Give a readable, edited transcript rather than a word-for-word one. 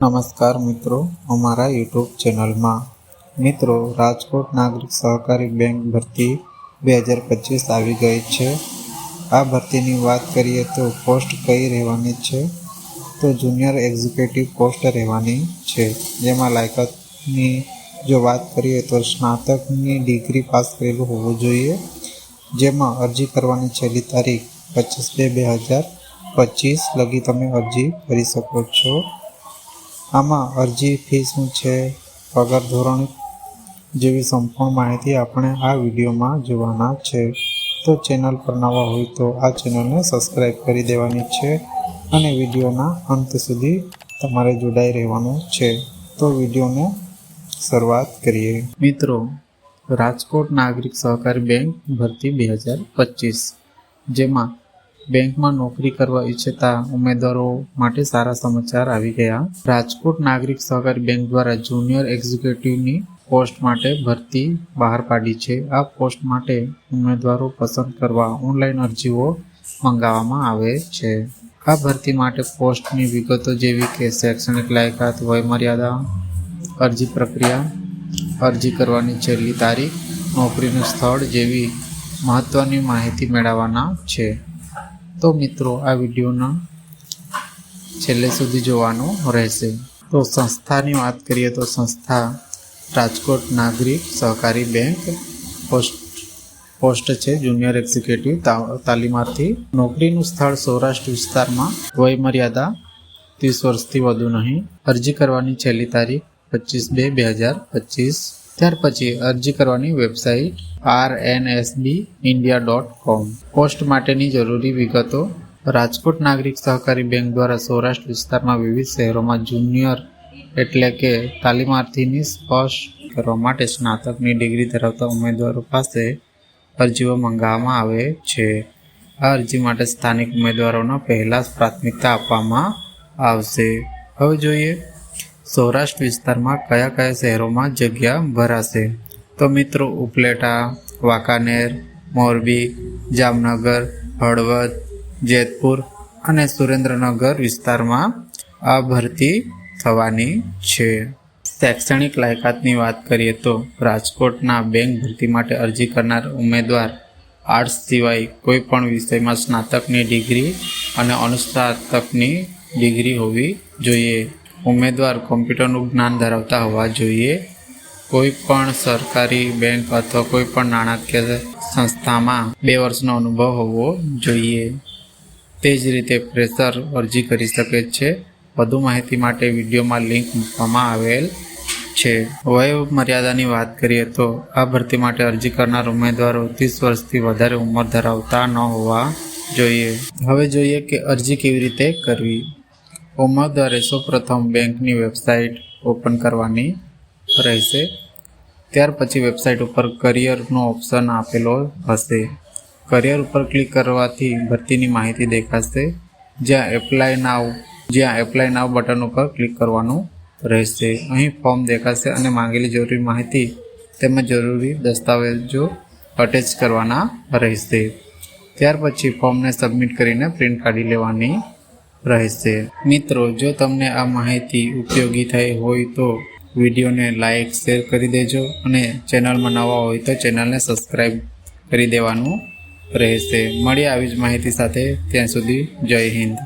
નમસ્કાર મિત્રો, અમારા યુટ્યુબ ચેનલમાં મિત્રો રાજકોટ નાગરિક સહકારી બેંક ભરતી 2025 આવી ગઈ છે। આ ભરતીની વાત કરીએ તો પોસ્ટ કઈ રહેવાની છે તો જુનિયર એક્ઝિક્યુટિવ પોસ્ટ રહેવાની છે, જેમાં લાયકાતની જો વાત કરીએ તો સ્નાતકની ડિગ્રી પાસ કરેલું હોવું જોઈએ, જેમાં અરજી કરવાની છેલ્લી તારીખ 25/2/2025 લગી તમે અરજી કરી શકો છો। આમાં અરજી ફી શું છે, પગાર ધોરણ જેવી સંપૂર્ણ માહિતી આપણે આ વિડીયોમાં જોવાના છે। તો ચેનલ પર નવા હોય તો આ ચેનલને સબસ્ક્રાઈબ કરી દેવાની છે અને વિડીયોના અંત સુધી તમારે જોડાઈ રહેવાનું છે। તો વિડીયોને શરૂઆત કરીએ। મિત્રો, રાજકોટ નાગરિક સહકારી બેંક ભરતી 2025, જેમાં બેંકમાં નોકરી કરવા ઈચ્છતા ઉમેદવારો માટે સારા સમાચાર આવી ગયા। રાજકોટ નાગરિક સહકારી બેંક દ્વારા જુનિયર એક્ઝિક્યુટિવની પોસ્ટ માટે ભરતી બહાર પાડી છે। આ પોસ્ટ માટે ઉમેદવારો પસંદ કરવા ઓનલાઈન અરજીઓ મંગાવવામાં આવે છે। આ ભરતી માટે પોસ્ટની વિગતો જેવી કે શૈક્ષણિક લાયકાત, વયમર્યાદા, અરજી પ્રક્રિયા, અરજી કરવાની છેલ્લી તારીખ, નોકરીનું સ્થળ જેવી મહત્વની માહિતી મેળવવાના છે। તો મિત્રો, આ વિડીયોના છેલ્લે સુધી જોવાનું રહેશે। તો સંસ્થાની વાત કરીએ તો સંસ્થા રાજકોટ નાગરિક સહકારી બેંક, પોસ્ટ છે જુનિયર એક્ઝિક્યુટિવ તાલીમાર્થી। નોકરીનું સ્થળ સૌરાષ્ટ્ર વિસ્તારમાં, વયમર્યાદા 30 વર્ષથી વધુ નહીં, અરજી કરવાની છેલ્લી તારીખ 25/2/2025। ત્યાર પછી અરજી કરવાની વેબસાઇટ rnsbindia.com। પોસ્ટ માટેની જરૂરી વિગતો: રાજકોટ નાગરિક સહકારી બેંક દ્વારા સૌરાષ્ટ્ર વિસ્તારમાં વિવિધ શહેરોમાં જુનિયર એટલે કે તાલીમાર્થીની સ્પષ્ટ કરવા માટે સ્નાતકની ડિગ્રી ધરાવતા ઉમેદવારો પાસે અરજીઓ મંગાવવામાં આવે છે। આ અરજી માટે સ્થાનિક ઉમેદવારોને પહેલાં જ પ્રાથમિકતા આપવામાં આવશે। હવે જોઈએ સૌરાષ્ટ્ર વિસ્તારમાં કયા કયા શહેરોમાં જગ્યા ભરાશે। તો મિત્રો, ઉપલેટા, વાંકાનેર, મોરબી, જામનગર, હળવદ, જેતપુર અને સુરેન્દ્રનગર વિસ્તારમાં આ ભરતી થવાની છે। શૈક્ષણિક લાયકાતની વાત કરીએ તો રાજકોટના બેંક ભરતી માટે અરજી કરનાર ઉમેદવાર આર્ટ્સ સિવાય કોઈ પણ વિષયમાં સ્નાતકની ડિગ્રી અને અનુસ્નાતકની ડિગ્રી હોવી જોઈએ। ઉમેદવાર કોમ્પ્યુટરનું જ્ઞાન ધરાવતા હોવા જોઈએ। કોઈ પણ સરકારી બેંક અથવા કોઈ પણ નાણાકીય સંસ્થામાં 2 વર્ષનો અનુભવ હોવો જોઈએ। તે જ રીતે ફ્રેશર અરજી કરી શકે છે। વધુ માહિતી માટે વિડીયોમાં લિંક મૂકવામાં આવેલ છે। વય મર્યાદાની વાત કરીએ તો આ ભરતી માટે અરજી કરનાર ઉમેદવારો 30 વર્ષથી વધારે ઉંમર ધરાવતા ન હોવા જોઈએ। હવે જોઈએ કે અરજી કેવી રીતે કરવી। ઉમેદવારે સૌપ્રથમ બેંકની વેબસાઇટ ઓપન કરવાની રહેશે। ત્યાર પછી વેબસાઇટ ઉપર કરિયરનો ઓપ્શન આપેલો હશે। કરિયર ઉપર ક્લિક કરવાથી ભરતીની માહિતી દેખાશે, જ્યાં એપ્લાય નાવ બટન ઉપર ક્લિક કરવાનું રહેશે। અહીં ફોર્મ દેખાશે અને માંગેલી જરૂરી માહિતી તેમજ જરૂરી દસ્તાવેજો અટેચ કરવાના રહેશે। ત્યાર પછી ફોર્મને સબમિટ કરીને પ્રિન્ટ કાઢી લેવાની રહેશે। મિત્રો, જો તમને આ માહિતી ઉપયોગી થઈ હોય તો વિડીયોને લાઇક, શેર કરી દેજો અને ચેનલમાં નવા હોય તો ચેનલને સબસ્ક્રાઈબ કરી દેવાનું રહેશે। મળીએ આવી જ માહિતી સાથે, ત્યાં સુધી જય હિન્દ।